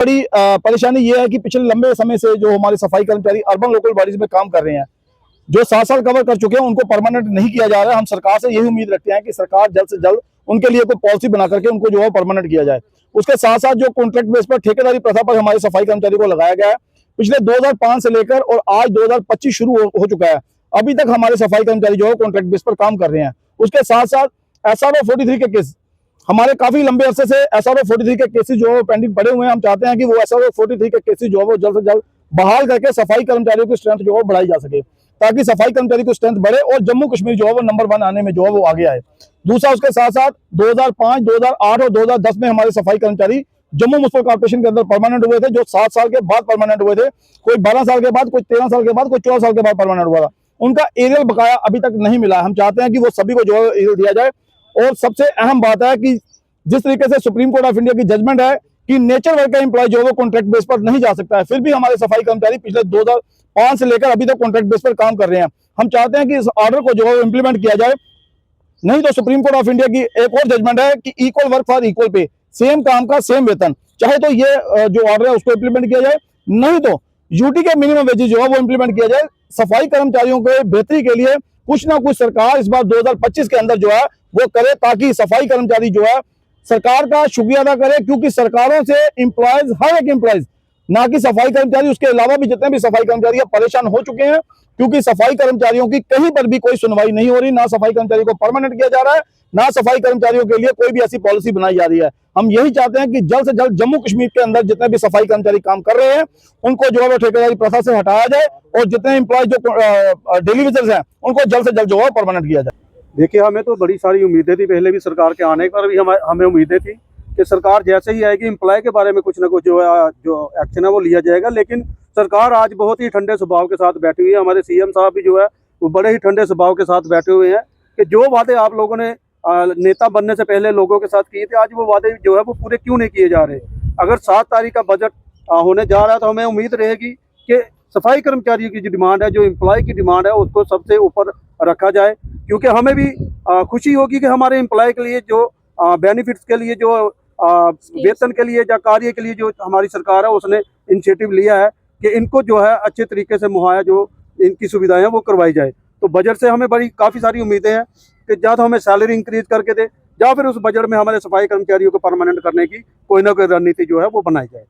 बड़ी परेशानी ये है कि पिछले लंबे समय से जो हमारे सफाई कर्मचारी अर्बन लोकल बॉडीज में काम कर रहे हैं, जो 7 साल कवर कर चुके हैं, उनको परमानेंट नहीं किया जा रहा है। हम सरकार से यही उम्मीद रखते हैं कि सरकार जल्द से जल्द उनके लिए कोई पॉलिसी बना करके उनको जो है परमानेंट किया जाए। उसके साथ साथ जो कॉन्ट्रैक्ट बेस पर ठेकेदारी प्रथा पर हमारे सफाई कर्मचारी को लगाया गया है, पिछले 2005 से लेकर और आज 2025 शुरू हो चुका है, अभी तक हमारे सफाई कर्मचारी जो है कॉन्ट्रैक्ट बेस पर काम कर रहे हैं। उसके साथ साथ SRO 43 के केस, हमारे काफी लंबे अरसे से SRO 43 के केसेस जो है पेंडिंग पड़े हुए हैं। हम चाहते हैं कि वो SRO 43 के केसेस जो है वो जल्द से जल्द बहाल करके सफाई कर्मचारियों की स्ट्रेंथ जो है बढ़ाई जा सके, ताकि सफाई कर्मचारी की स्ट्रेंथ बढ़े और जम्मू कश्मीर जो है वो नंबर 1 आने में जो है वो आगे आए। दूसरा, उसके साथ साथ 2005, 2008 और 2010 में हमारे सफाई कर्मचारी जम्मू म्युनिसिपल कॉर्पोरेशन के अंदर परमानेंट हुए थे, जो 7 साल के बाद परमानेंट हुए थे। कोई 12 साल के बाद, कोई 13 साल के बाद, कोई 14 साल के बाद परमानेंट हुआ था। उनका एरियल बकाया अभी तक नहीं मिला है। हम चाहते हैं कि वो सभी को जो है एरियल दिया जाए। और सबसे अहम बात है कि जिस तरीके से सुप्रीम कोर्ट ऑफ इंडिया की जजमेंट है कि नेचर वर्क का एम्प्लॉय जो है वो कॉन्ट्रैक्ट बेस पर नहीं जा सकता है, फिर भी हमारे सफाई कर्मचारी पिछले 2005 से लेकर अभी तक कॉन्ट्रैक्ट बेस पर काम कर रहे हैं। हम चाहते हैं कि इस ऑर्डर को जो है इम्प्लीमेंट किया जाए, नहीं तो सुप्रीम कोर्ट ऑफ इंडिया की एक और जजमेंट है कि equal work for equal pay, same काम का सेम वेतन। चाहे तो ये जो ऑर्डर है उसको इम्प्लीमेंट किया जाए, नहीं तो यूटी के मिनिमम वेजेस जो है वो इम्प्लीमेंट किया जाए। सफाई कर्मचारियों के बेहतरी के लिए कुछ ना कुछ सरकार इस बार 2025 के अंदर जो है वो करे, ताकि सफाई कर्मचारी जो है सरकार का शुक्रिया अदा करे, क्योंकि सरकारों से एम्प्लॉयज, हर एक एम्प्लॉयज, ना कि सफाई कर्मचारी, उसके अलावा भी जितने भी सफाई कर्मचारी परेशान हो चुके हैं, क्योंकि सफाई कर्मचारियों की कहीं पर भी कोई सुनवाई नहीं हो रही। ना सफाई कर्मचारी को परमानेंट किया जा रहा है, ना सफाई कर्मचारियों के लिए कोई भी ऐसी पॉलिसी बनाई जा रही है। हम यही चाहते हैं कि जल्द से जल्द जम्मू कश्मीर के अंदर जितने भी सफाई कर्मचारी काम कर रहे हैं उनको जो है ठेकेदारी प्रथा से हटाया जाए, और जितने एम्प्लॉय जो डेली वेजर्स हैं उनको जल्द से जल्द जो है परमानेंट किया जाए। देखिए, हमें तो बड़ी सारी उम्मीदें थी, पहले भी सरकार के आने पर भी हमें उम्मीदें थी कि सरकार जैसे ही आएगी एम्प्लॉय के बारे में कुछ ना कुछ जो एक्शन है वो लिया जाएगा। लेकिन सरकार आज बहुत ही ठंडे स्वभाव के साथ बैठी हुई है। हमारे CM साहब भी जो है वो बड़े ही ठंडे स्वभाव के साथ बैठे हुए हैं कि जो वादे आप लोगों ने नेता बनने से पहले लोगों के साथ किए थे, आज वो वादे जो है वो पूरे क्यों नहीं किए जा रहे। अगर 7 तारीख का बजट होने जा रहा है तो हमें उम्मीद रहेगी कि सफाई कर्मचारियों की जो डिमांड है, जो एम्प्लॉय की डिमांड है, उसको सबसे ऊपर रखा जाए, क्योंकि हमें भी खुशी होगी कि हमारे एम्प्लॉय के लिए जो बेनिफिट्स के लिए, जो वेतन के लिए या कार्य के लिए जो हमारी सरकार है उसने इनिशिएटिव लिया है कि इनको जो है अच्छे तरीके से मुहैया जो इनकी सुविधाएं हैं वो करवाई जाए। तो बजट से हमें काफ़ी सारी उम्मीदें हैं कि या तो हमें सैलरी इंक्रीज करके दे, या फिर उस बजट में हमारे सफाई कर्मचारियों को परमानेंट करने की कोई ना कोई रणनीति जो है वो बनाई जाए।